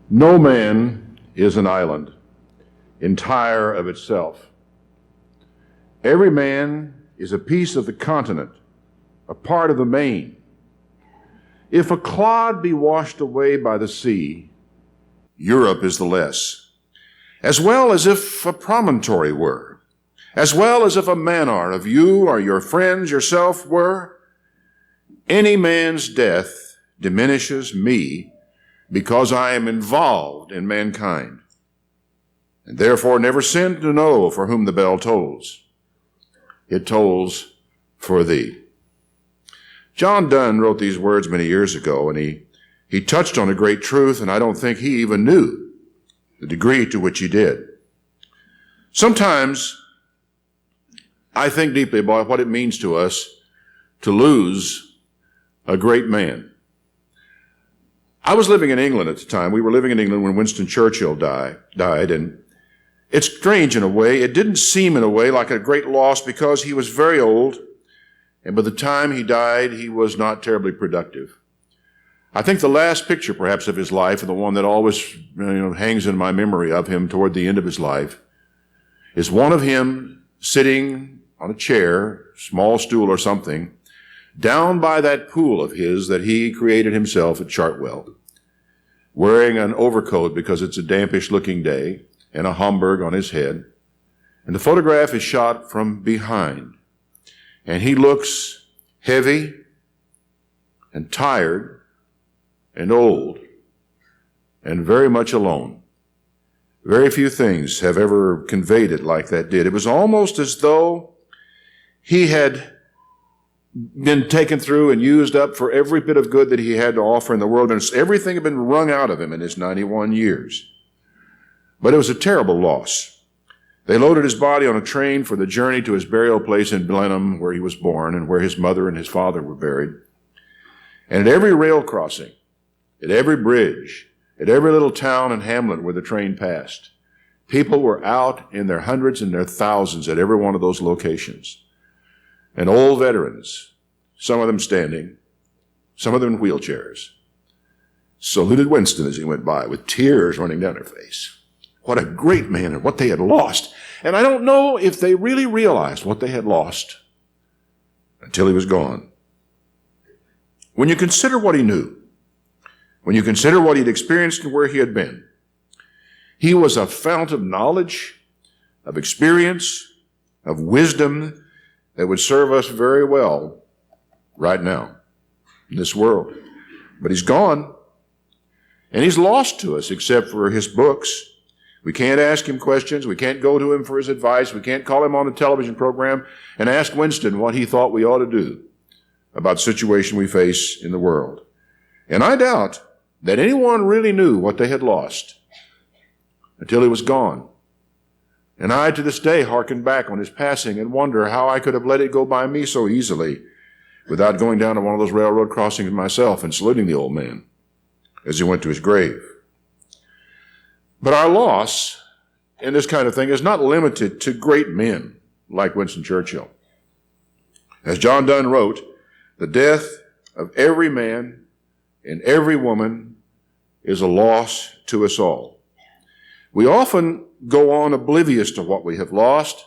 No man is an island, entire of itself. Every man is a piece of the continent, a part of the main. If a clod be washed away by the sea, Europe is the less, as well as if a promontory were, as well as if a manor of you or your friends yourself were. Any man's death diminishes me because I am involved in mankind, and therefore never sin to know for whom the bell tolls. It tolls for thee. John Donne wrote these words many years ago, and he touched on a great truth, and I don't think he even knew the degree to which he did. Sometimes I think deeply about what it means to us to lose a great man. I was living in England at the time. We were living in England when Winston Churchill died, and it's strange in a way. It didn't seem in a way like a great loss because he was very old, and by the time he died, he was not terribly productive. I think the last picture, perhaps, of his life, and the one that always hangs in my memory of him toward the end of his life, is one of him sitting on a chair, small stool or something, down by that pool of his that he created himself at Chartwell, wearing an overcoat because it's a dampish-looking day, and a Homburg on his head. And the photograph is shot from behind. And he looks heavy and tired and old and very much alone. Very few things have ever conveyed it like that did. It was almost as though he had been taken through and used up for every bit of good that he had to offer in the world, and everything had been wrung out of him in his 91 years. But it was a terrible loss. They loaded his body on a train for the journey to his burial place in Blenheim, where he was born and where his mother and his father were buried. And at every rail crossing, at every bridge, at every little town and hamlet where the train passed, people were out in their hundreds and their thousands at every one of those locations. And old veterans, some of them standing, some of them in wheelchairs, saluted Winston as he went by with tears running down their face. What a great man and what they had lost. And I don't know if they really realized what they had lost until he was gone. When you consider what he knew, when you consider what he'd experienced and where he had been, he was a fount of knowledge, of experience, of wisdom that would serve us very well right now in this world. But he's gone, and he's lost to us except for his books. We can't ask him questions. We can't go to him for his advice. We can't call him on a television program and ask Winston what he thought we ought to do about the situation we face in the world. And I doubt that anyone really knew what they had lost until he was gone. And I, to this day, hearken back on his passing and wonder how I could have let it go by me so easily without going down to one of those railroad crossings myself and saluting the old man as he went to his grave. But our loss in this kind of thing is not limited to great men like Winston Churchill. As John Donne wrote, the death of every man and every woman is a loss to us all. We often go on oblivious to what we have lost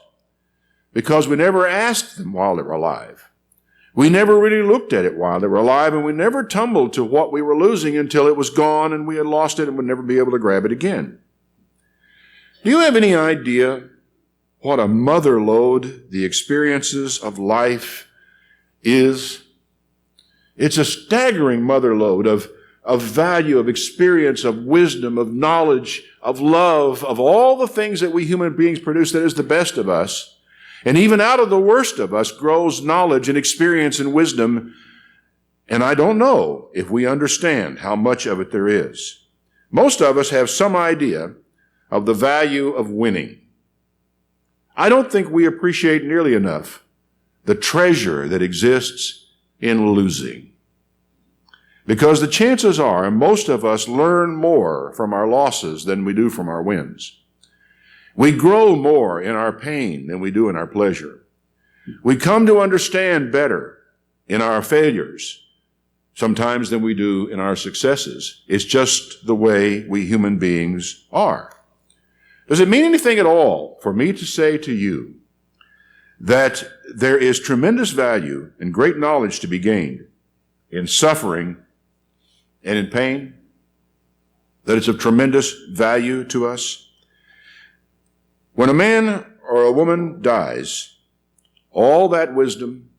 because we never asked them while they were alive. We never really looked at it while they were alive, and we never tumbled to what we were losing until it was gone and we had lost it and would never be able to grab it again. Do you have any idea what a mother lode the experiences of life is? It's a staggering mother lode of value, of experience, of wisdom, of knowledge, of love, of all the things that we human beings produce that is the best of us. And even out of the worst of us grows knowledge and experience and wisdom. And I don't know if we understand how much of it there is. Most of us have some idea of the value of winning. I don't think we appreciate nearly enough the treasure that exists in losing. Because the chances are most of us learn more from our losses than we do from our wins. We grow more in our pain than we do in our pleasure. We come to understand better in our failures sometimes than we do in our successes. It's just the way we human beings are. Does it mean anything at all for me to say to you that there is tremendous value and great knowledge to be gained in suffering and in pain? That it's of tremendous value to us? When a man or a woman dies, all that wisdom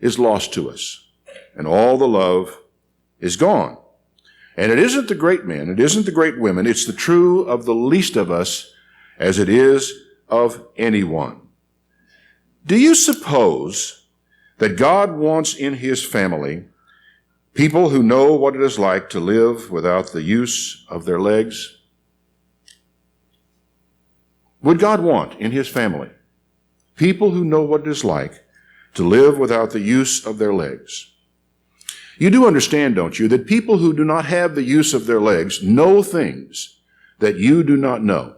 is lost to us, and all the love is gone. And it isn't the great men, it isn't the great women, it's the true of the least of us as it is of anyone. Do you suppose that God wants in his family people who know what it is like to live without the use of their legs? Would God want in his family people who know what it is like to live without the use of their legs? You do understand, don't you, that people who do not have the use of their legs know things that you do not know.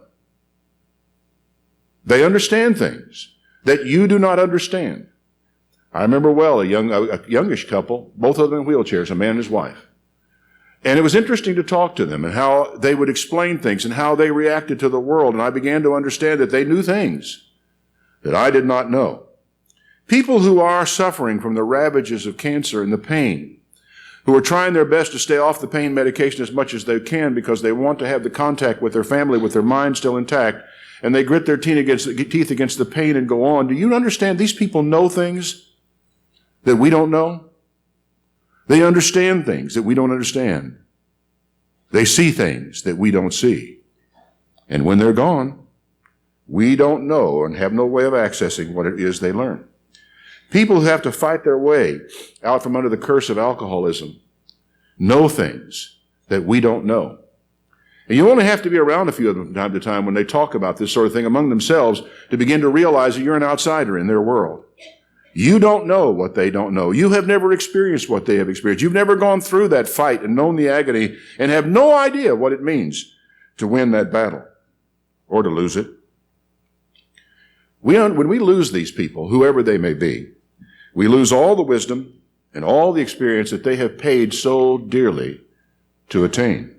They understand things that you do not understand. I remember well a youngish couple, both of them in wheelchairs, a man and his wife. And it was interesting to talk to them and how they would explain things and how they reacted to the world. And I began to understand that they knew things that I did not know. People who are suffering from the ravages of cancer and the pain, who are trying their best to stay off the pain medication as much as they can because they want to have the contact with their family with their mind still intact, and they grit their teeth against the pain and go on. Do you understand these people know things that we don't know? They understand things that we don't understand. They see things that we don't see. And when they're gone, we don't know and have no way of accessing what it is they learn. People who have to fight their way out from under the curse of alcoholism know things that we don't know. And you only have to be around a few of them from time to time when they talk about this sort of thing among themselves to begin to realize that you're an outsider in their world. You don't know what they don't know. You have never experienced what they have experienced. You've never gone through that fight and known the agony and have no idea what it means to win that battle or to lose it. When we lose these people, whoever they may be, we lose all the wisdom and all the experience that they have paid so dearly to attain.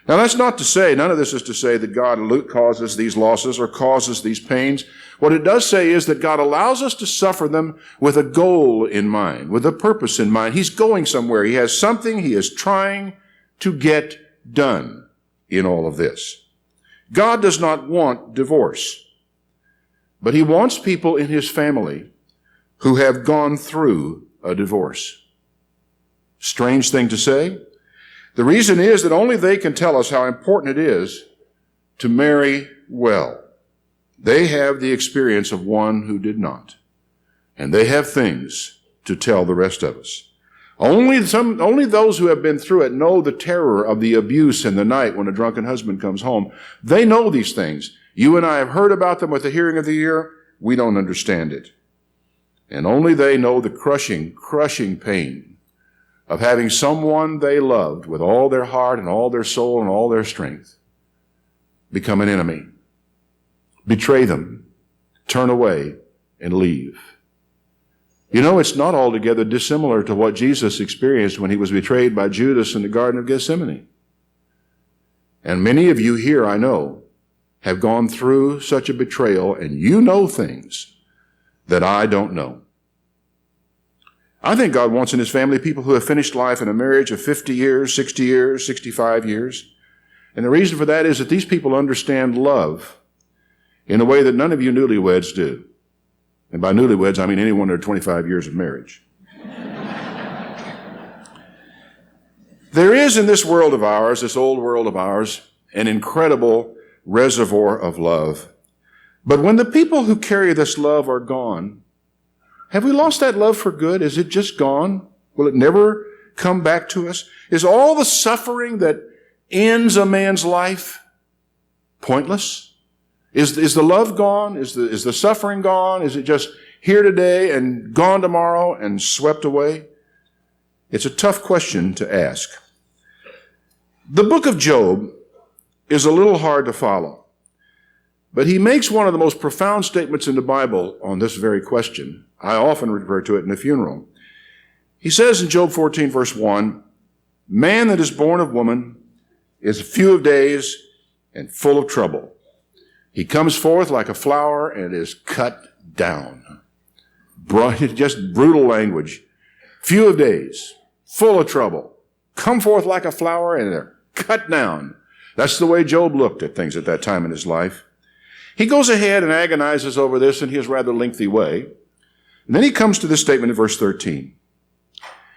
Now, that's not to say, none of this is to say that God causes these losses or causes these pains. What it does say is that God allows us to suffer them with a goal in mind, with a purpose in mind. He's going somewhere. He has something he is trying to get done in all of this. God does not want divorce, but he wants people in his family who have gone through a divorce. Strange thing to say. The reason is that only they can tell us how important it is to marry well. They have the experience of one who did not, and they have things to tell the rest of us. Only those who have been through it know the terror of the abuse in the night when a drunken husband comes home. They know these things. You and I have heard about them with the hearing of the ear. We don't understand it. And only they know the crushing, crushing pain of having someone they loved with all their heart and all their soul and all their strength become an enemy, betray them, turn away, and leave. You know, it's not altogether dissimilar to what Jesus experienced when he was betrayed by Judas in the Garden of Gethsemane. And many of you here, I know, have gone through such a betrayal, and you know things that I don't know. I think God wants in his family people who have finished life in a marriage of 50 years, 60 years, 65 years. And the reason for that is that these people understand love in a way that none of you newlyweds do. And by newlyweds, I mean anyone under 25 years of marriage. There is in this world of ours, this old world of ours, an incredible reservoir of love. But when the people who carry this love are gone, have we lost that love for good? Is it just gone? Will it never come back to us? Is all the suffering that ends a man's life pointless? Is the love gone? Is the suffering gone? Is it just here today and gone tomorrow and swept away? It's a tough question to ask. The book of Job is a little hard to follow, but he makes one of the most profound statements in the Bible on this very question. I often refer to it in the funeral. He says in Job 14, verse 1, man that is born of woman is few of days and full of trouble. He comes forth like a flower and is cut down. Just brutal language. Few of days, full of trouble. Come forth like a flower and they're cut down. That's the way Job looked at things at that time in his life. He goes ahead and agonizes over this in his rather lengthy way. And then he comes to this statement in verse 13.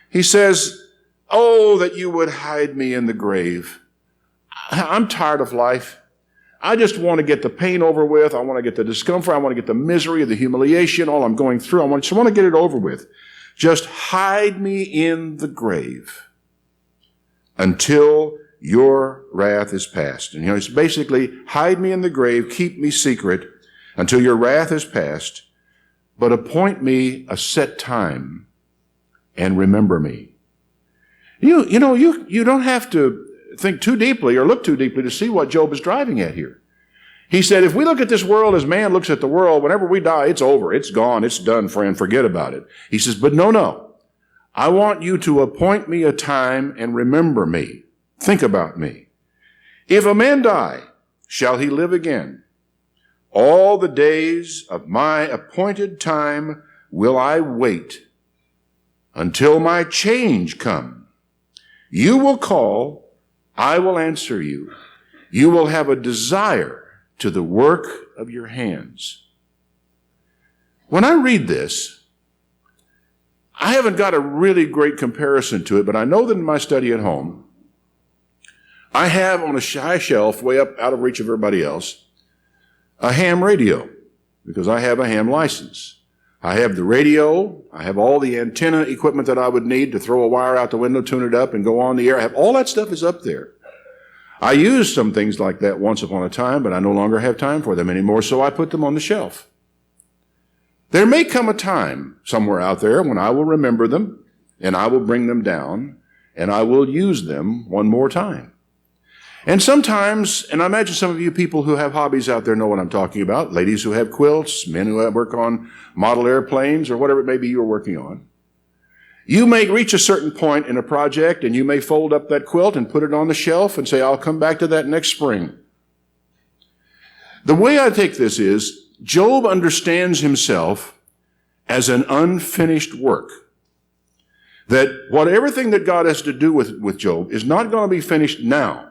He says, oh, that you would hide me in the grave. I'm tired of life. I just want to get the pain over with. I want to get the discomfort. I want to get the misery, the humiliation, all I'm going through. I just want to get it over with. Just hide me in the grave until your wrath is past. And it's basically hide me in the grave, keep me secret until your wrath is past, but appoint me a set time and remember me. You don't have to think too deeply or look too deeply to see what Job is driving at here. He said, if we look at this world as man looks at the world, whenever we die, it's over, it's gone, it's done, friend, forget about it. He says, but no. I want you to appoint me a time and remember me. Think about me. If a man die, shall he live again? All the days of my appointed time will I wait until my change come. You will call, I will answer you. You will have a desire to the work of your hands. When I read this, I haven't got a really great comparison to it, but I know that in my study at home, I have on a high shelf, way up out of reach of everybody else, a ham radio, because I have a ham license. I have the radio, I have all the antenna equipment that I would need to throw a wire out the window, tune it up, and go on the air. I have all that stuff is up there. I used some things like that once upon a time, but I no longer have time for them anymore, so I put them on the shelf. There may come a time somewhere out there when I will remember them, and I will bring them down, and I will use them one more time. And sometimes, and I imagine some of you people who have hobbies out there know what I'm talking about, ladies who have quilts, men who work on model airplanes, or whatever it may be you're working on. You may reach a certain point in a project, and you may fold up that quilt and put it on the shelf and say, I'll come back to that next spring. The way I take this is, Job understands himself as an unfinished work. That everything that God has to do with Job is not going to be finished now.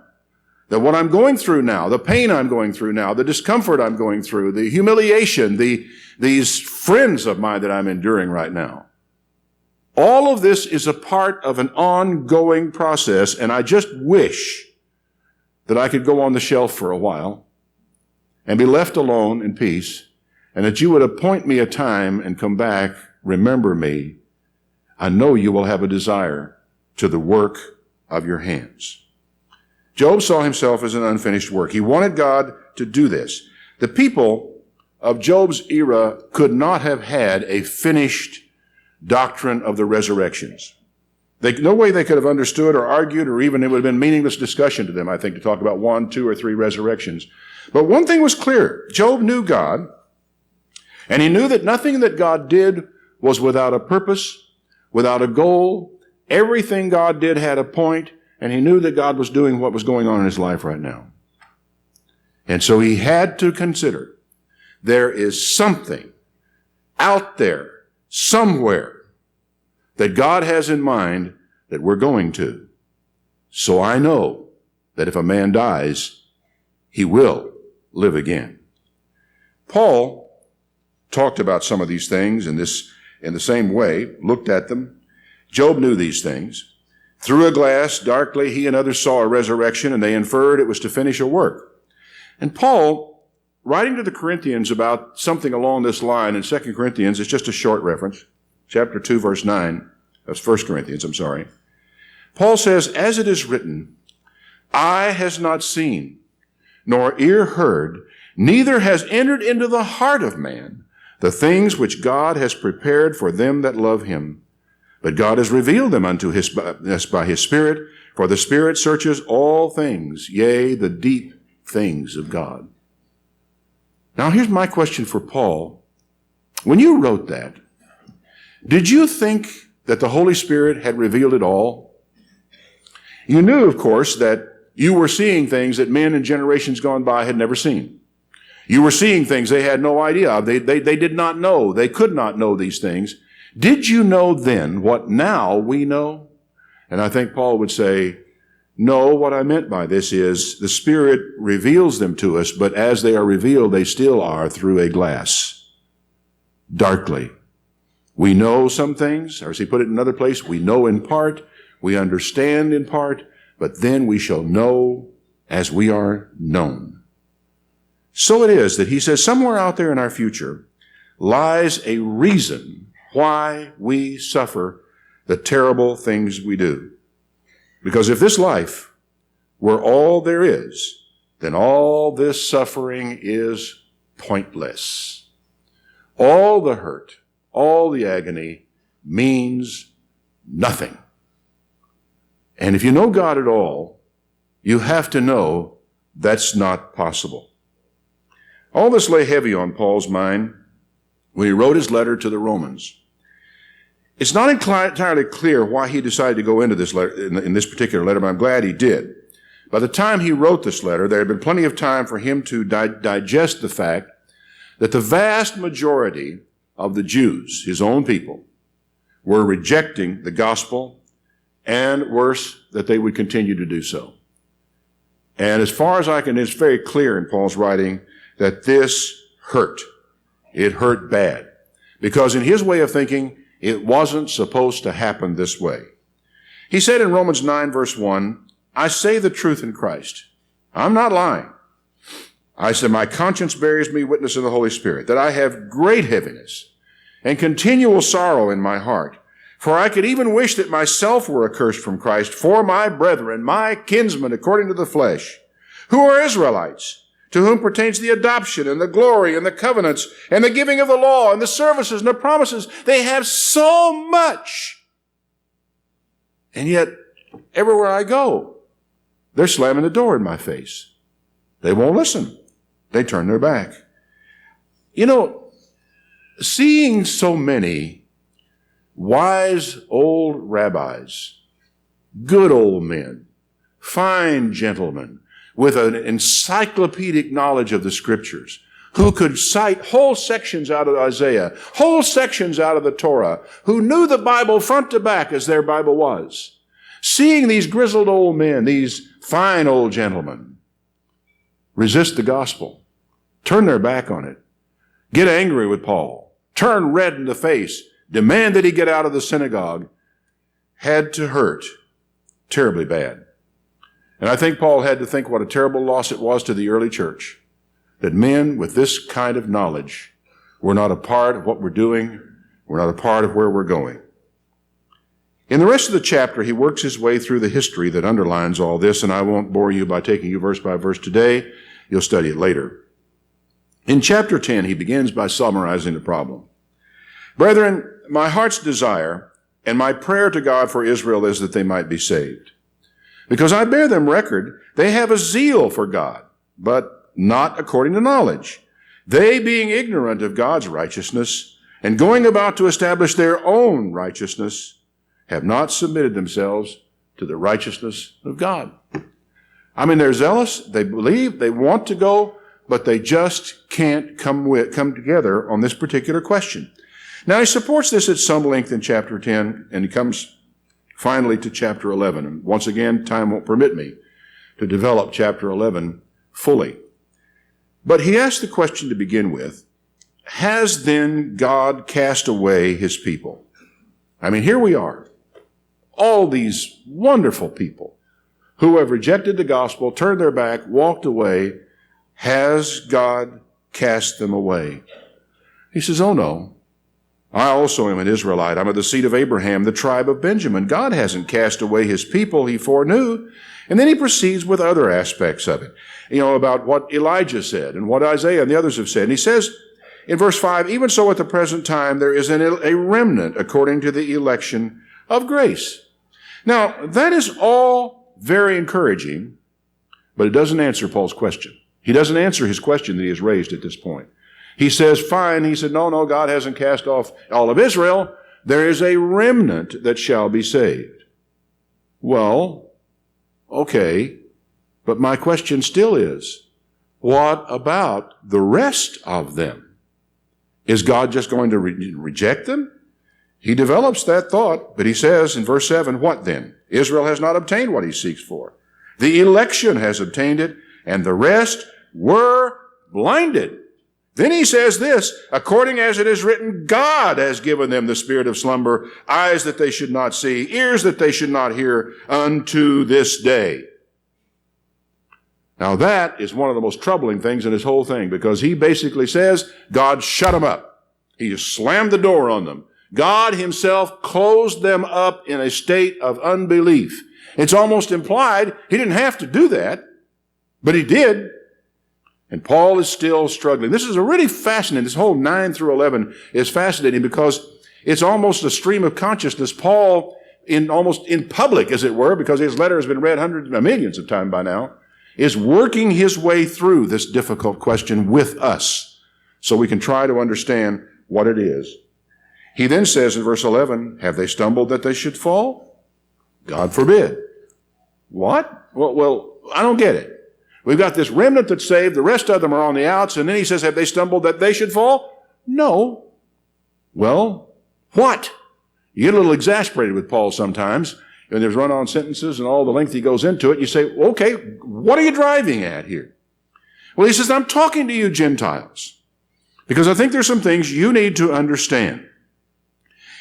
That what I'm going through now, the pain I'm going through now, the discomfort I'm going through, the humiliation, these friends of mine that I'm enduring right now, all of this is a part of an ongoing process, and I just wish that I could go on the shelf for a while and be left alone in peace, and that you would appoint me a time and come back, remember me. I know you will have a desire to the work of your hands. Job saw himself as an unfinished work. He wanted God to do this. The people of Job's era could not have had a finished doctrine of the resurrections. No way they could have understood or argued, or even it would have been meaningless discussion to them, I think, to talk about 1, 2, or 3 resurrections. But one thing was clear. Job knew God, and he knew that nothing that God did was without a purpose, without a goal. Everything God did had a point, and he knew that God was doing what was going on in his life right now. And so he had to consider, there is something out there, somewhere, that God has in mind that we're going to. So I know that if a man dies, he will live again. Paul talked about some of these things in the same way, looked at them. Job knew these things. Through a glass, darkly, he and others saw a resurrection, and they inferred it was to finish a work. And Paul, writing to the Corinthians about something along this line in 2 Corinthians, it's just a short reference, chapter 2, verse 9, that's 1 Corinthians, Paul says, as it is written, eye has not seen, nor ear heard, neither has entered into the heart of man the things which God has prepared for them that love him. But God has revealed them unto us by his Spirit, for the Spirit searches all things, yea, the deep things of God. Now here's my question for Paul. When you wrote that, did you think that the Holy Spirit had revealed it all. You knew, of course, that you were seeing things that men in generations gone by had never seen. You were seeing things they had no idea of. They did not know. They could not know these things. Did you know then what now we know? And I think Paul would say, no, what I meant by this is the Spirit reveals them to us, but as they are revealed, they still are through a glass, darkly. We know some things, or as he put it in another place, we know in part, we understand in part, but then we shall know as we are known. So it is that he says somewhere out there in our future lies a reason why we suffer the terrible things we do. Because if this life were all there is, then all this suffering is pointless. All the hurt, all the agony means nothing. And if you know God at all, you have to know that's not possible. All this lay heavy on Paul's mind when he wrote his letter to the Romans. It's not entirely clear why he decided to go into this letter, in this particular letter, but I'm glad he did. By the time he wrote this letter, there had been plenty of time for him to digest the fact that the vast majority of the Jews, his own people, were rejecting the gospel, and worse, that they would continue to do so. And as far as I can, it's very clear in Paul's writing that this hurt. It hurt bad. Because in his way of thinking, it wasn't supposed to happen this way. He said in Romans 9, verse 1, I say the truth in Christ. I'm not lying. I said, my conscience bears me witness in the Holy Spirit, that I have great heaviness and continual sorrow in my heart. For I could even wish that myself were accursed from Christ for my brethren, my kinsmen according to the flesh, who are Israelites, to whom pertains the adoption and the glory and the covenants and the giving of the law and the services and the promises. They have so much. And yet, everywhere I go, they're slamming the door in my face. They won't listen. They turn their back. You know, seeing so many wise old rabbis, good old men, fine gentlemen, with an encyclopedic knowledge of the Scriptures, who could cite whole sections out of Isaiah, whole sections out of the Torah, who knew the Bible front to back as their Bible was. Seeing these grizzled old men, these fine old gentlemen, resist the gospel, turn their back on it, get angry with Paul, turn red in the face, demand that he get out of the synagogue, had to hurt terribly bad. And I think Paul had to think what a terrible loss it was to the early church, that men with this kind of knowledge were not a part of what we're doing, were not a part of where we're going. In the rest of the chapter, he works his way through the history that underlines all this, and I won't bore you by taking you verse by verse today. You'll study it later. In chapter 10, he begins by summarizing the problem. Brethren, my heart's desire and my prayer to God for Israel is that they might be saved. Because I bear them record, they have a zeal for God, but not according to knowledge. They, being ignorant of God's righteousness and going about to establish their own righteousness, have not submitted themselves to the righteousness of God. I mean, they're zealous, they believe, they want to go, but they just can't come together on this particular question. Now, he supports this at some length in chapter 10, and he comes finally to chapter 11. And once again, time won't permit me to develop chapter 11 fully. But he asked the question to begin with, has then God cast away his people? I mean, here we are, all these wonderful people who have rejected the gospel, turned their back, walked away. Has God cast them away? He says, oh no. I also am an Israelite. I'm of the seed of Abraham, the tribe of Benjamin. God hasn't cast away his people he foreknew. And then he proceeds with other aspects of it, about what Elijah said and what Isaiah and the others have said. And he says in verse 5, even so at the present time there is a remnant according to the election of grace. Now, that is all very encouraging, but it doesn't answer Paul's question. He doesn't answer his question that he has raised at this point. He says, fine. He said, no, God hasn't cast off all of Israel. there is a remnant that shall be saved. Well, okay, but my question still is, what about the rest of them? Is God just going to reject them? He develops that thought, but he says in verse 7, what then? Israel has not obtained what he seeks for. The election has obtained it, and the rest were blinded. Then he says this, according as it is written, God has given them the spirit of slumber, eyes that they should not see, ears that they should not hear, unto this day. Now that is one of the most troubling things in this whole thing, because he basically says God shut them up. He just slammed the door on them. God himself closed them up in a state of unbelief. It's almost implied he didn't have to do that, but he did. And Paul is still struggling. This is a really fascinating, this whole 9 through 11 is fascinating because it's almost a stream of consciousness. Paul, almost in public, as it were, because his letter has been read hundreds of millions of times by now, is working his way through this difficult question with us so we can try to understand what it is. He then says in verse 11, have they stumbled that they should fall? God forbid. What? Well, I don't get it. We've got this remnant that's saved, the rest of them are on the outs, and then he says, have they stumbled that they should fall? No. Well, what? You get a little exasperated with Paul sometimes, and there's run-on sentences and all the length he goes into it. You say, okay, what are you driving at here? Well, he says, I'm talking to you Gentiles, because I think there's some things you need to understand.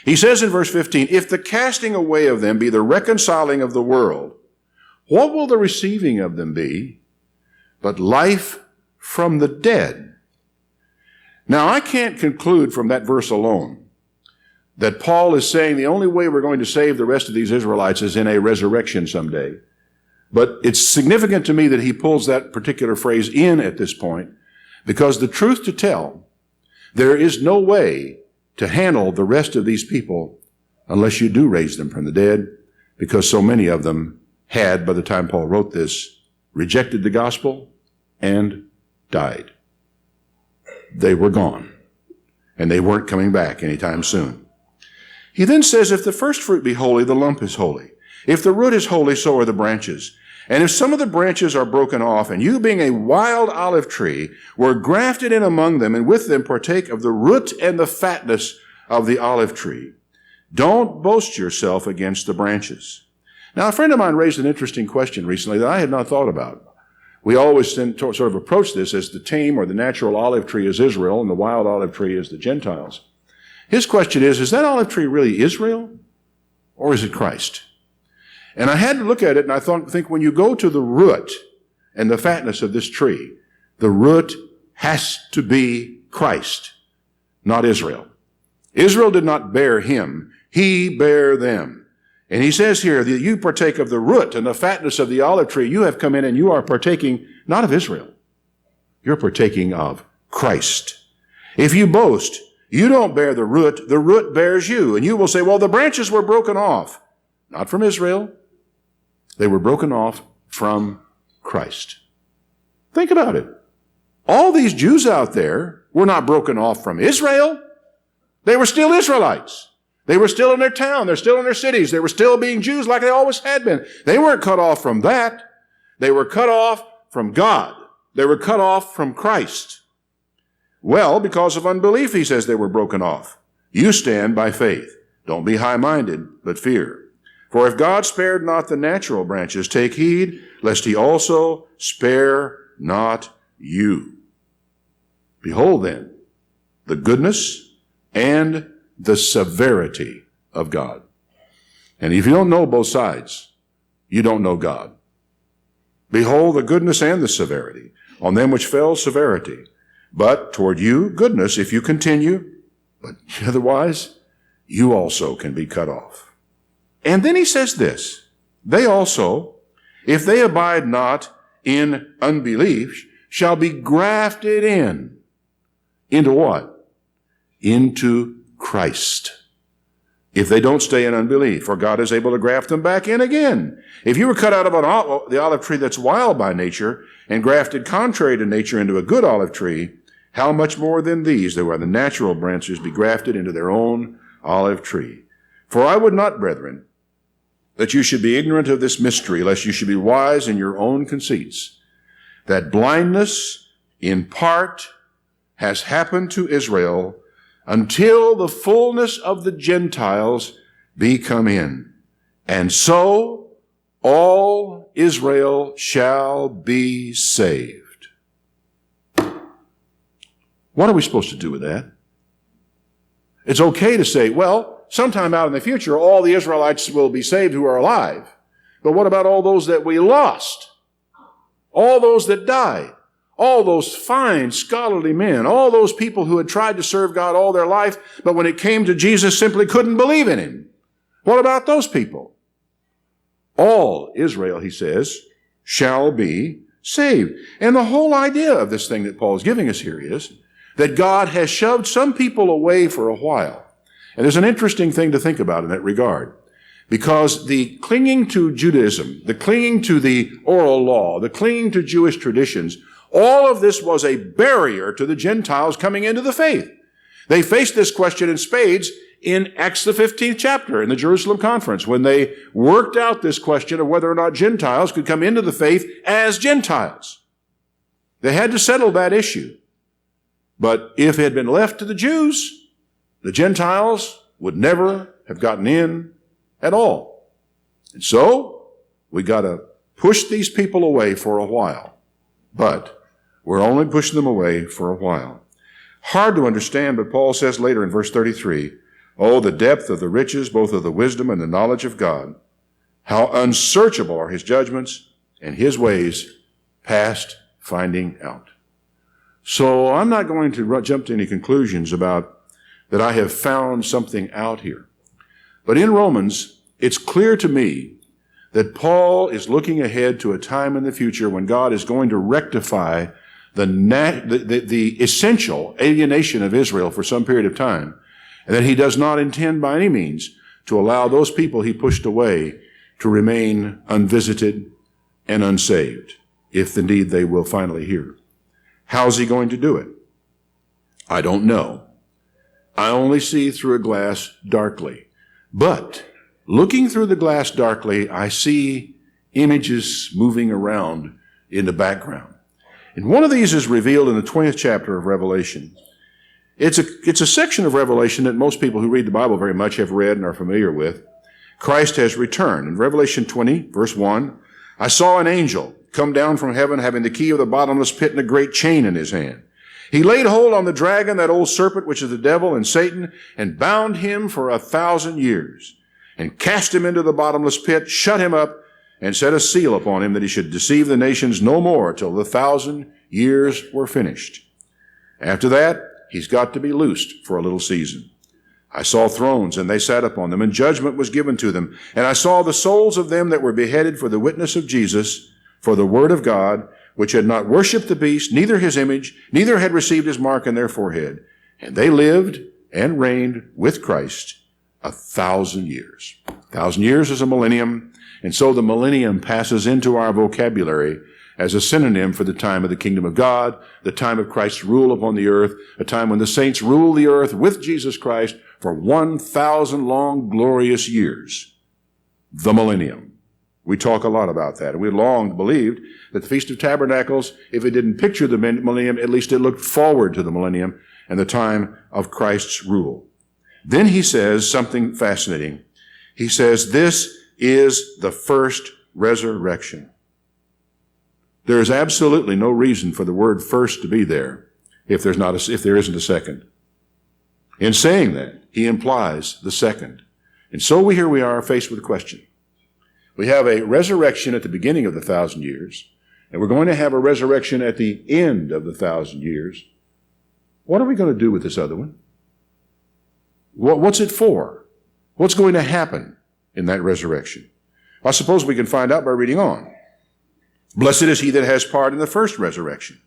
He says in verse 15, if the casting away of them be the reconciling of the world, what will the receiving of them be but life from the dead? Now, I can't conclude from that verse alone that Paul is saying the only way we're going to save the rest of these Israelites is in a resurrection someday. But it's significant to me that he pulls that particular phrase in at this point, because the truth to tell, there is no way to handle the rest of these people unless you do raise them from the dead, because so many of them had, by the time Paul wrote this, rejected the gospel and died. They were gone, and they weren't coming back anytime soon. He then says, if the first fruit be holy, the lump is holy. If the root is holy, so are the branches. And if some of the branches are broken off, and you being a wild olive tree were grafted in among them, and with them partake of the root and the fatness of the olive tree, don't boast yourself against the branches. Now, a friend of mine raised an interesting question recently that I had not thought about. We always sort of approach this as the tame or the natural olive tree is Israel, and the wild olive tree is the Gentiles. His question is that olive tree really Israel, or is it Christ? And I had to look at it, and I think when you go to the root and the fatness of this tree, the root has to be Christ, not Israel. Israel did not bear him. He bare them. And he says here that you partake of the root and the fatness of the olive tree. You have come in and you are partaking not of Israel. You're partaking of Christ. If you boast, you don't bear the root bears you. And you will say, well, the branches were broken off. Not from Israel. They were broken off from Christ. Think about it. All these Jews out there were not broken off from Israel. They were still Israelites. They were still in their town. They're still in their cities. They were still being Jews like they always had been. They weren't cut off from that. They were cut off from God. They were cut off from Christ. Well, because of unbelief, he says they were broken off. You stand by faith. Don't be high-minded, but fear. For if God spared not the natural branches, take heed, lest he also spare not you. Behold then, the goodness and the severity of God. And if you don't know both sides, you don't know God. Behold the goodness and the severity. On them which fell, severity. But toward you, goodness, if you continue. But otherwise, you also can be cut off. And then he says this, they also, if they abide not in unbelief, shall be grafted in. Into what? Into Christ. If they don't stay in unbelief, for God is able to graft them back in again. If you were cut out of the olive tree that's wild by nature and grafted contrary to nature into a good olive tree, how much more than these, that were the natural branches, be grafted into their own olive tree. For I would not, brethren, that you should be ignorant of this mystery, lest you should be wise in your own conceits, that blindness in part has happened to Israel until the fullness of the Gentiles be come in. And so all Israel shall be saved. What are we supposed to do with that? It's okay to say, well, sometime out in the future, all the Israelites will be saved who are alive. But what about all those that we lost? All those that died? All those fine, scholarly men, all those people who had tried to serve God all their life, but when it came to Jesus simply couldn't believe in him. What about those people? All Israel, he says, shall be saved. And the whole idea of this thing that Paul is giving us here is that God has shoved some people away for a while. And there's an interesting thing to think about in that regard. Because the clinging to Judaism, the clinging to the oral law, the clinging to Jewish traditions, all of this was a barrier to the Gentiles coming into the faith. They faced this question in spades in Acts the 15th chapter in the Jerusalem conference when they worked out this question of whether or not Gentiles could come into the faith as Gentiles. They had to settle that issue. But if it had been left to the Jews, the Gentiles would never have gotten in at all. And so we got to push these people away for a while. But we're only pushing them away for a while. Hard to understand, but Paul says later in verse 33, oh, the depth of the riches, both of the wisdom and the knowledge of God. How unsearchable are his judgments and his ways past finding out. So I'm not going to jump to any conclusions about that I have found something out here. But in Romans, it's clear to me that Paul is looking ahead to a time in the future when God is going to rectify the essential alienation of Israel for some period of time, and that he does not intend by any means to allow those people he pushed away to remain unvisited and unsaved, if indeed they will finally hear. How's he going to do it? I don't know. I only see through a glass darkly. But looking through the glass darkly, I see images moving around in the background. And one of these is revealed in the 20th chapter of Revelation. It's a section of Revelation that most people who read the Bible very much have read and are familiar with. Christ has returned. In Revelation 20, verse 1, I saw an angel come down from heaven having the key of the bottomless pit and a great chain in his hand. He laid hold on the dragon, that old serpent, which is the devil and Satan, and bound him for 1,000 years, and cast him into the bottomless pit, shut him up, and set a seal upon him that he should deceive the nations no more till the 1,000 years were finished. After that, he's got to be loosed for a little season. I saw thrones, and they sat upon them, and judgment was given to them. And I saw the souls of them that were beheaded for the witness of Jesus, for the word of God, which had not worshipped the beast, neither his image, neither had received his mark in their forehead. And they lived and reigned with Christ 1,000 years. 1,000 years is a millennium, and so the millennium passes into our vocabulary as a synonym for the time of the kingdom of God, the time of Christ's rule upon the earth, a time when the saints rule the earth with Jesus Christ for 1,000 long, glorious years. The millennium. We talk a lot about that, and we long believed that the Feast of Tabernacles, if it didn't picture the millennium, at least it looked forward to the millennium and the time of Christ's rule. Then he says something fascinating. He says, this is the first resurrection. There is absolutely no reason for the word first to be there if there isn't a second. In saying that, he implies the second. And so here we are faced with a question. We have a resurrection at the beginning of the 1,000 years, and we're going to have a resurrection at the end of the 1,000 years. What are we going to do with this other one? What's it for? What's going to happen in that resurrection? I suppose we can find out by reading on. Blessed is he that has part in the first resurrection.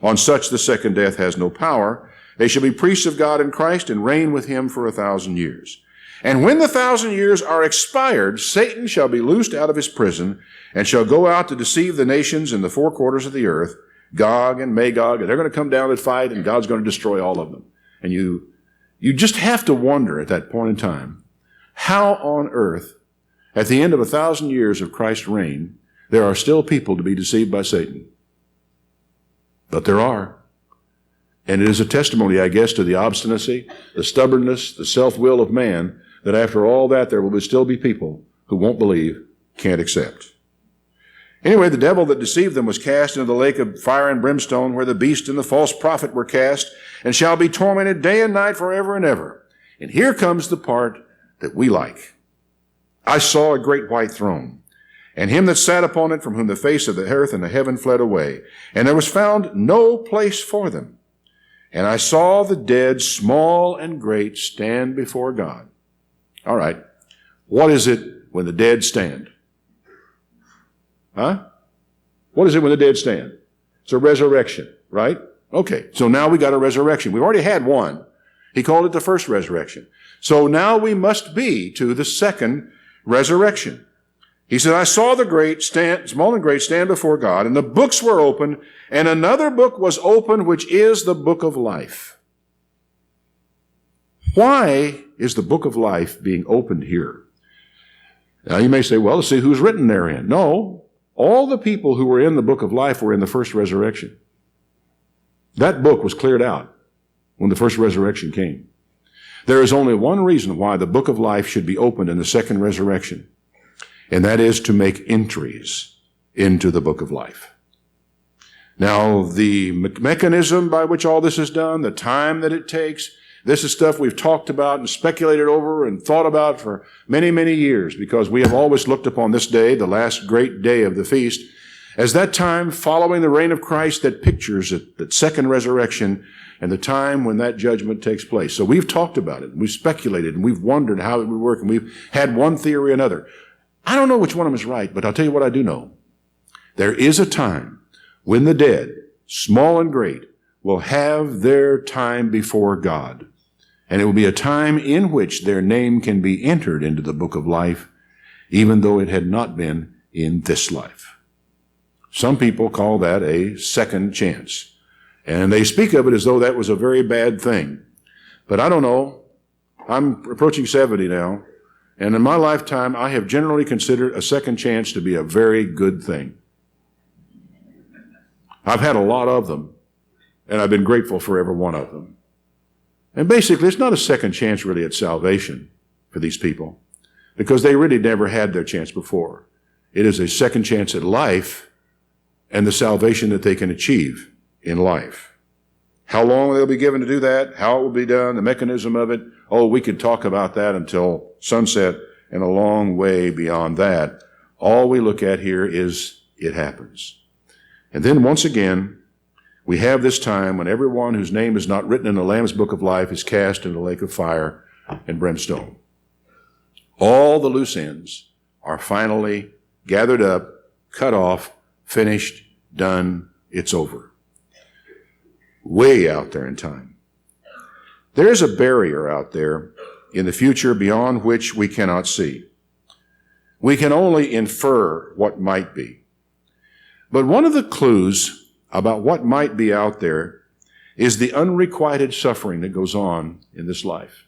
On such the second death has no power. They shall be priests of God in Christ and reign with him for 1,000 years. And when the 1,000 years are expired, Satan shall be loosed out of his prison and shall go out to deceive the nations in the four quarters of the earth, Gog and Magog, and they're going to come down and fight, and God's going to destroy all of them. And you You just have to wonder at that point in time, how on earth, at the end of 1,000 years of Christ's reign, there are still people to be deceived by Satan. But there are. And it is a testimony, I guess, to the obstinacy, the stubbornness, the self-will of man, that after all that, there will still be people who won't believe, can't accept. Anyway, the devil that deceived them was cast into the lake of fire and brimstone, where the beast and the false prophet were cast, and shall be tormented day and night forever and ever. And here comes the part that we like. I saw a great white throne, and him that sat upon it, from whom the face of the earth and the heaven fled away. And there was found no place for them. And I saw the dead, small and great, stand before God. All right. What is it when the dead stand? Huh? What is it when the dead stand? It's a resurrection, right? Okay. So now we got a resurrection. We've already had one. He called it the first resurrection. So now we must be to the second resurrection. He said, I saw the great stand, small and great, stand before God, and the books were open, and another book was opened, which is the book of life. Why is the book of life being opened here? Now you may say, well, let's see who's written therein. No, all the people who were in the book of life were in the first resurrection. That book was cleared out when the first resurrection came. There is only one reason why the book of life should be opened in the second resurrection, and that is to make entries into the book of life. Now, the mechanism by which all this is done, the time that it takes, this is stuff we've talked about and speculated over and thought about for many, many years, because we have always looked upon this day, the last great day of the feast, as that time following the reign of Christ that pictures it, that second resurrection, and the time when that judgment takes place. So we've talked about it, and we've speculated, and we've wondered how it would work, and we've had one theory or another. I don't know which one of them is right, but I'll tell you what I do know. There is a time when the dead, small and great, will have their time before God. And it will be a time in which their name can be entered into the book of life, even though it had not been in this life. Some people call that a second chance. And they speak of it as though that was a very bad thing. But I don't know. I'm approaching 70 now. And in my lifetime, I have generally considered a second chance to be a very good thing. I've had a lot of them, and I've been grateful for every one of them. And basically, it's not a second chance really at salvation for these people, because they really never had their chance before. It is a second chance at life and the salvation that they can achieve in life. How long they'll be given to do that, how it will be done, the mechanism of it, oh, we could talk about that until sunset and a long way beyond that. All we look at here is it happens. And then once again, we have this time when everyone whose name is not written in the Lamb's book of life is cast into the lake of fire and brimstone. All the loose ends are finally gathered up, cut off, finished, done, it's over. Way out there in time. There is a barrier out there in the future beyond which we cannot see. We can only infer what might be. But one of the clues about what might be out there is the unrequited suffering that goes on in this life.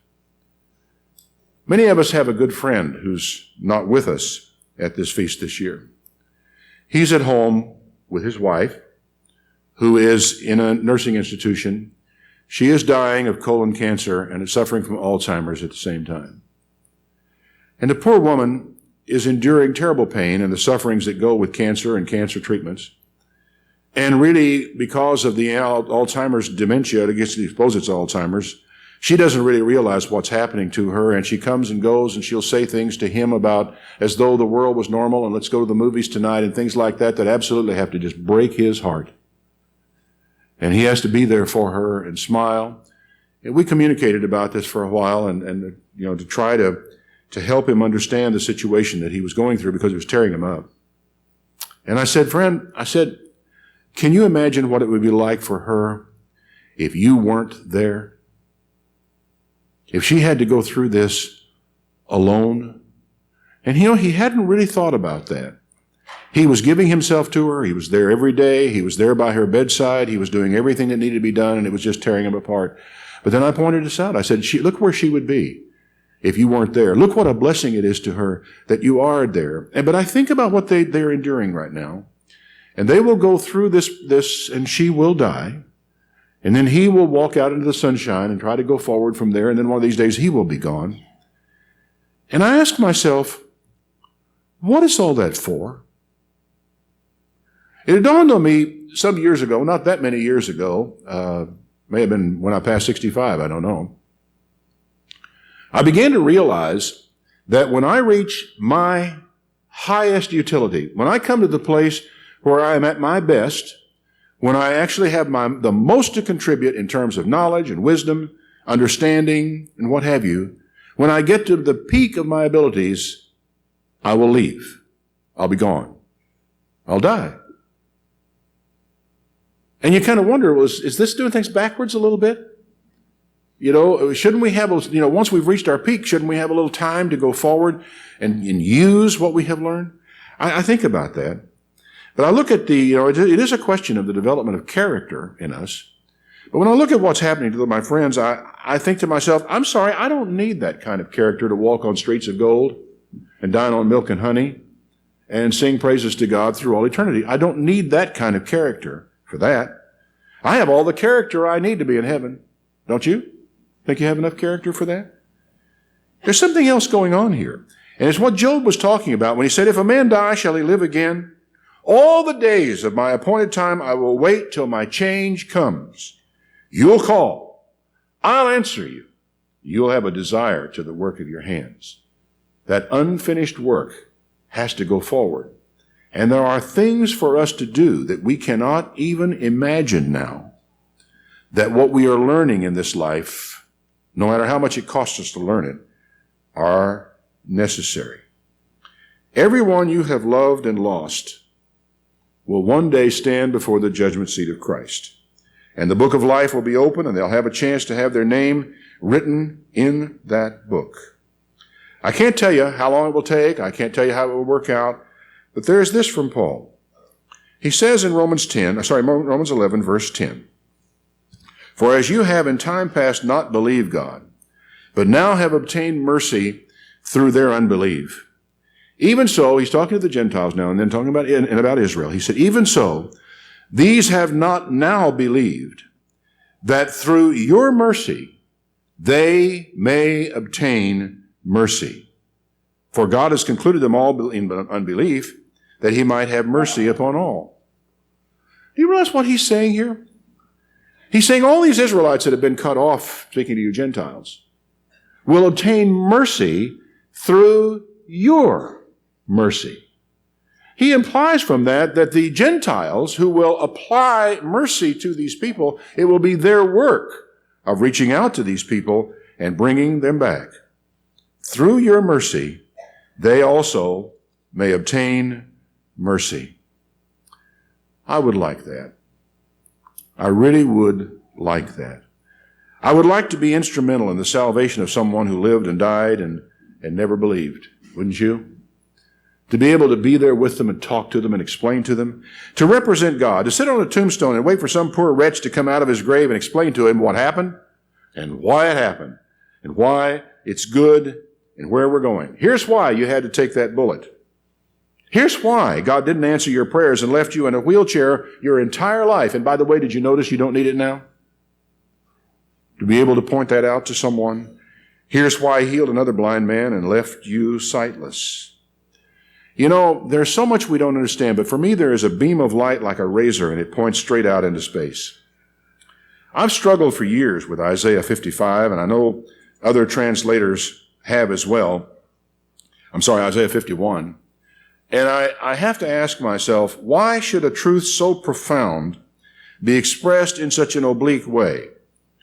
Many of us have a good friend who's not with us at this feast this year. He's at home with his wife, who is in a nursing institution. She is dying of colon cancer and is suffering from Alzheimer's at the same time. And the poor woman is enduring terrible pain and the sufferings that go with cancer and cancer treatments. And really, because of the Alzheimer's dementia, I guess suppose it's Alzheimer's, she doesn't really realize what's happening to her, and she comes and goes, and she'll say things to him about as though the world was normal, and let's go to the movies tonight, and things like that absolutely have to just break his heart. And he has to be there for her and smile. And we communicated about this for a while, and to try to help him understand the situation that he was going through, because it was tearing him up. And I said, friend, can you imagine what it would be like for her if you weren't there? If she had to go through this alone? And he hadn't really thought about that. He was giving himself to her. He was there every day. He was there by her bedside. He was doing everything that needed to be done, and it was just tearing him apart. But then I pointed this out. I said, look where she would be if you weren't there. Look what a blessing it is to her that you are there. But I think about what they're enduring right now. And they will go through this, and she will die. And then he will walk out into the sunshine and try to go forward from there. And then one of these days he will be gone. And I ask myself, what is all that for? It dawned on me some years ago, not that many years ago, may have been when I passed 65, I don't know. I began to realize that when I reach my highest utility, when I come to the place where I am at my best, when I actually have the most to contribute in terms of knowledge and wisdom, understanding, and what have you, when I get to the peak of my abilities, I will leave. I'll be gone. I'll die. And you kind of wonder, is this doing things backwards a little bit? Shouldn't we have, once we've reached our peak, shouldn't we have a little time to go forward and use what we have learned? I think about that. But I look at it is a question of the development of character in us. But when I look at what's happening to my friends, I think to myself, I'm sorry, I don't need that kind of character to walk on streets of gold and dine on milk and honey and sing praises to God through all eternity. I don't need that kind of character for that. I have all the character I need to be in heaven. Don't you? Think you have enough character for that? There's something else going on here. And it's what Job was talking about when he said, if a man die, shall he live again? All the days of my appointed time I will wait till my change comes. You'll call. I'll answer you. You'll have a desire to the work of your hands. That unfinished work has to go forward. And there are things for us to do that we cannot even imagine now. That what we are learning in this life, no matter how much it costs us to learn it, are necessary. Everyone you have loved and lost will one day stand before the judgment seat of Christ. And the book of life will be open, and they'll have a chance to have their name written in that book. I can't tell you how long it will take. I can't tell you how it will work out. But there's this from Paul. He says in Romans 11, verse 10, for as you have in time past not believed God, but now have obtained mercy through their unbelief, even so, he's talking to the Gentiles now and then talking about Israel. He said, even so, these have not now believed that through your mercy they may obtain mercy. For God has concluded them all in unbelief that he might have mercy upon all. Do you realize what he's saying here? He's saying all these Israelites that have been cut off, speaking to you Gentiles, will obtain mercy through your mercy. He implies from that the Gentiles who will apply mercy to these people, it will be their work of reaching out to these people and bringing them back. Through your mercy, they also may obtain mercy. I would like that. I really would like that. I would like to be instrumental in the salvation of someone who lived and died and never believed. Wouldn't you? To be able to be there with them and talk to them and explain to them. To represent God. To sit on a tombstone and wait for some poor wretch to come out of his grave and explain to him what happened and why it happened and why it's good and where we're going. Here's why you had to take that bullet. Here's why God didn't answer your prayers and left you in a wheelchair your entire life. And by the way, did you notice you don't need it now? To be able to point that out to someone. Here's why he healed another blind man and left you sightless. You know, there's so much we don't understand, but for me there is a beam of light like a razor, and it points straight out into space. I've struggled for years with Isaiah 55, and I know other translators have as well. Isaiah 51. And I have to ask myself, why should a truth so profound be expressed in such an oblique way?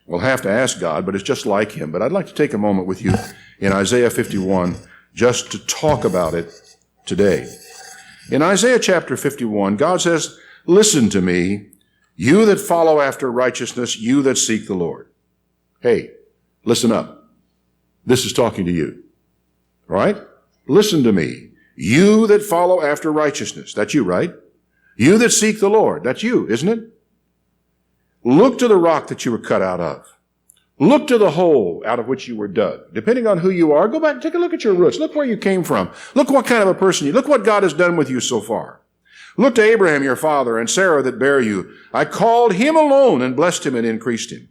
We'll have to ask God, but it's just like him. But I'd like to take a moment with you in Isaiah 51 just to talk about it today. In Isaiah chapter 51, God says, listen to me, you that follow after righteousness, you that seek the Lord. Hey, listen up. This is talking to you. All right? Listen to me. You that follow after righteousness. That's you, right? You that seek the Lord. That's you, isn't it? Look to the rock that you were cut out of. Look to the hole out of which you were dug. Depending on who you are, go back and take a look at your roots. Look where you came from. Look what kind of a person you are. Look what God has done with you so far. Look to Abraham, your father, and Sarah that bare you. I called him alone and blessed him and increased him.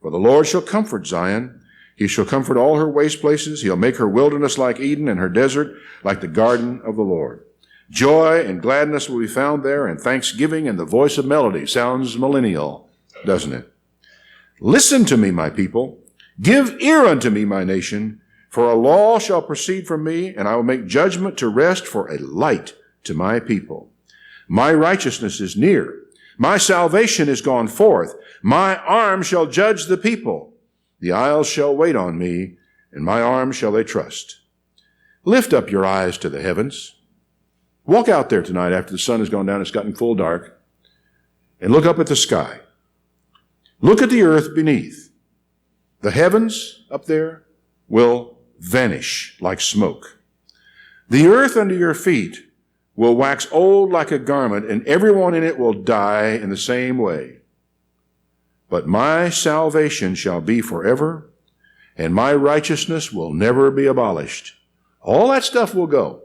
For the Lord shall comfort Zion. He shall comfort all her waste places. He'll make her wilderness like Eden and her desert like the garden of the Lord. Joy and gladness will be found there, and thanksgiving and the voice of melody. Sounds millennial, doesn't it? Listen to me, my people. Give ear unto me, my nation. For a law shall proceed from me, and I will make judgment to rest for a light to my people. My righteousness is near. My salvation is gone forth. My arm shall judge the people. The isles shall wait on me, and my arm shall they trust. Lift up your eyes to the heavens. Walk out there tonight after the sun has gone down, it's gotten full dark, and look up at the sky. Look at the earth beneath. The heavens up there will vanish like smoke. The earth under your feet will wax old like a garment, and everyone in it will die in the same way. But my salvation shall be forever, and my righteousness will never be abolished. All that stuff will go.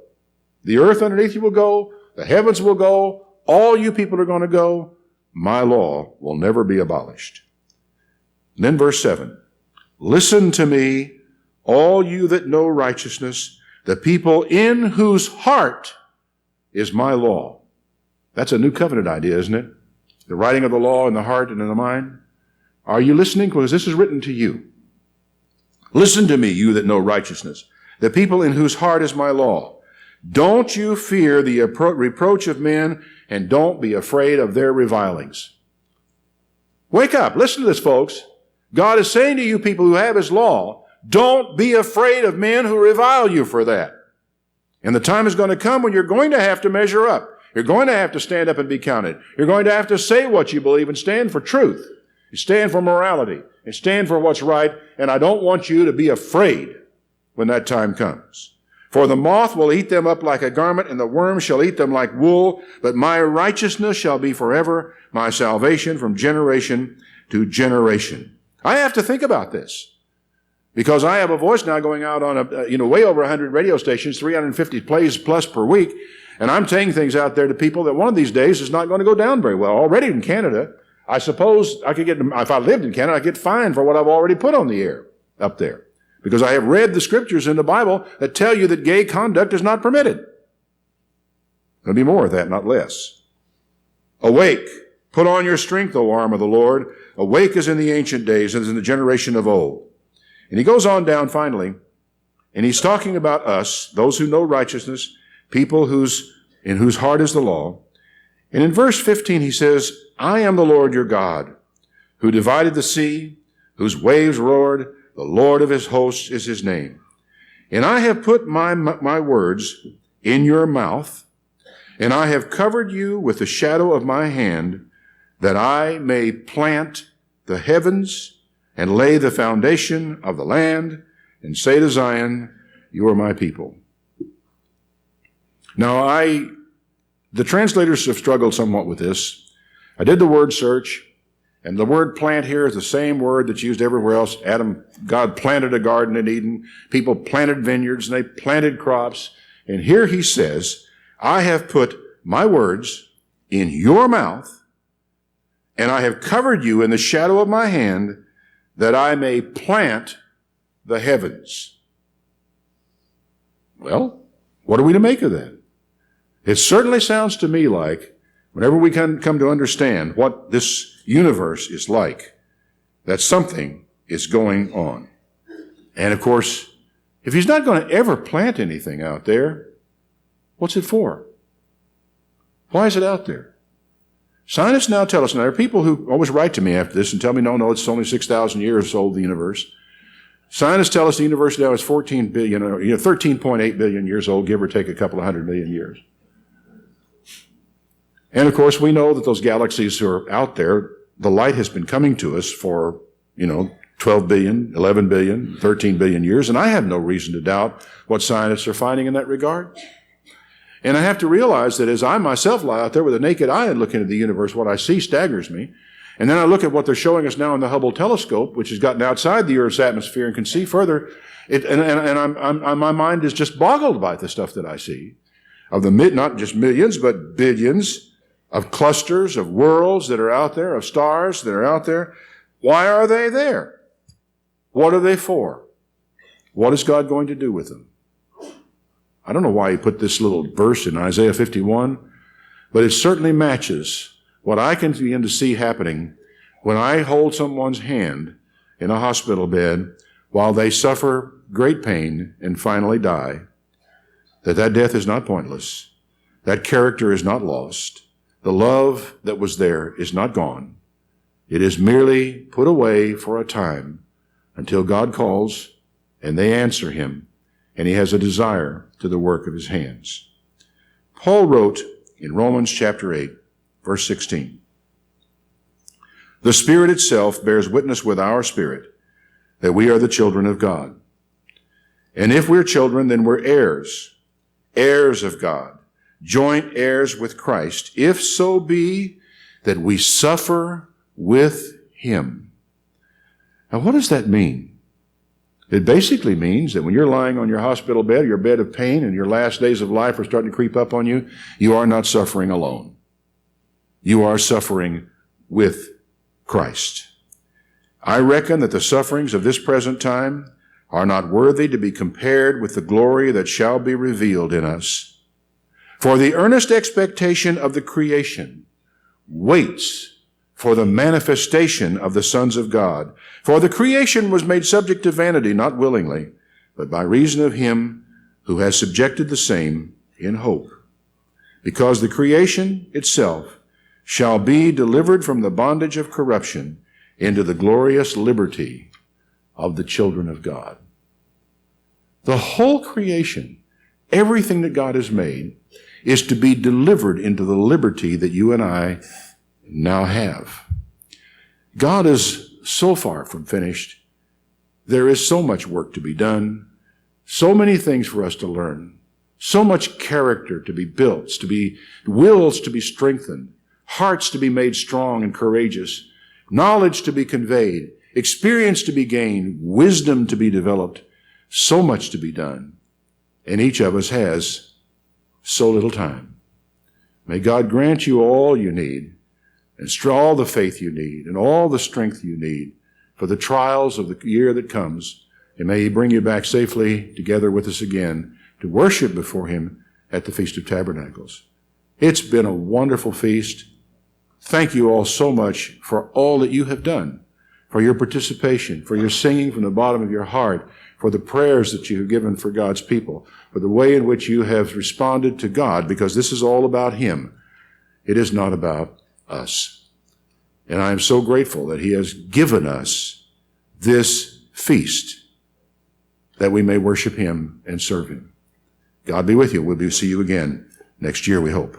The earth underneath you will go. The heavens will go. All you people are going to go. My law will never be abolished. And then verse 7. Listen to me, all you that know righteousness, the people in whose heart is my law. That's a new covenant idea, isn't it? The writing of the law in the heart and in the mind. Are you listening? Because this is written to you. Listen to me, you that know righteousness, the people in whose heart is my law. Don't you fear the reproach of men, and don't be afraid of their revilings. Wake up. Listen to this, folks. God is saying to you people who have his law, don't be afraid of men who revile you for that. And the time is going to come when you're going to have to measure up. You're going to have to stand up and be counted. You're going to have to say what you believe and stand for truth. You stand for morality and stand for what's right. And I don't want you to be afraid when that time comes. For the moth will eat them up like a garment, and the worm shall eat them like wool. But my righteousness shall be forever, my salvation from generation to generation. I have to think about this because I have a voice now going out on way over 100 radio stations, 350 plays plus per week, and I'm saying things out there to people that one of these days is not going to go down very well. Already in Canada, I suppose I could if I lived in Canada, I'd get fined for what I've already put on the air up there. Because I have read the scriptures in the Bible that tell you that gay conduct is not permitted. There'll be more of that, not less. Awake, put on your strength, O arm of the Lord. Awake as in the ancient days, as in the generation of old. And he goes on down finally, and he's talking about us, those who know righteousness, people in whose heart is the law. And in verse 15 he says, I am the Lord your God, who divided the sea, whose waves roared. The Lord of his hosts is his name. And I have put my words in your mouth, and I have covered you with the shadow of my hand, that I may plant the heavens and lay the foundation of the land, and say to Zion, you are my people. Now, the translators have struggled somewhat with this. I did the word search. And the word plant here is the same word that's used everywhere else. God planted a garden in Eden. People planted vineyards and they planted crops. And here he says, I have put my words in your mouth, and I have covered you in the shadow of my hand, that I may plant the heavens. Well, what are we to make of that? It certainly sounds to me like, whenever we can come to understand what this universe is like, that something is going on. And of course, if he's not going to ever plant anything out there, what's it for? Why is it out there? Scientists now tell us, and there are people who always write to me after this and tell me, no, it's only 6,000 years old, the universe. Scientists tell us the universe now is 13.8 billion years old, give or take a couple of 100 million years. And of course, we know that those galaxies who are out there, the light has been coming to us for, 12 billion, 11 billion, 13 billion years, and I have no reason to doubt what scientists are finding in that regard. And I have to realize that as I myself lie out there with a naked eye and look into the universe, what I see staggers me. And then I look at what they're showing us now in the Hubble telescope, which has gotten outside the Earth's atmosphere and can see further. My mind is just boggled by the stuff that I see. Of the not just millions, but billions of clusters of worlds that are out there, of stars that are out there. Why are they there? What are they for? What is God going to do with them? I don't know why he put this little verse in Isaiah 51, but it certainly matches what I can begin to see happening when I hold someone's hand in a hospital bed while they suffer great pain and finally die, that death is not pointless. That character is not lost. The love that was there is not gone. It is merely put away for a time until God calls and they answer him, and he has a desire to the work of his hands. Paul wrote in Romans chapter 8, verse 16, "The Spirit itself bears witness with our spirit that we are the children of God. And if we're children, then we're heirs, heirs of God, joint heirs with Christ, if so be that we suffer with him." Now, what does that mean? It basically means that when you're lying on your hospital bed, your bed of pain, and your last days of life are starting to creep up on you, you are not suffering alone. You are suffering with Christ. I reckon that the sufferings of this present time are not worthy to be compared with the glory that shall be revealed in us. For the earnest expectation of the creation waits for the manifestation of the sons of God. For the creation was made subject to vanity, not willingly, but by reason of him who has subjected the same in hope. Because the creation itself shall be delivered from the bondage of corruption into the glorious liberty of the children of God. The whole creation, everything that God has made, is to be delivered into the liberty that you and I now have. God is so far from finished. There is so much work to be done, so many things for us to learn, so much character to be built, wills to be strengthened, hearts to be made strong and courageous, knowledge to be conveyed, experience to be gained, wisdom to be developed, so much to be done. And each of us has so little time. May God grant you all you need, and all the faith you need, and all the strength you need for the trials of the year that comes. And may he bring you back safely together with us again to worship before him at the Feast of Tabernacles. It's been a wonderful feast. Thank you all so much for all that you have done, for your participation, for your singing from the bottom of your heart, for the prayers that you have given for God's people, for the way in which you have responded to God, because this is all about him. It is not about us. And I am so grateful that he has given us this feast that we may worship him and serve him. God be with you. We'll see you again next year, we hope.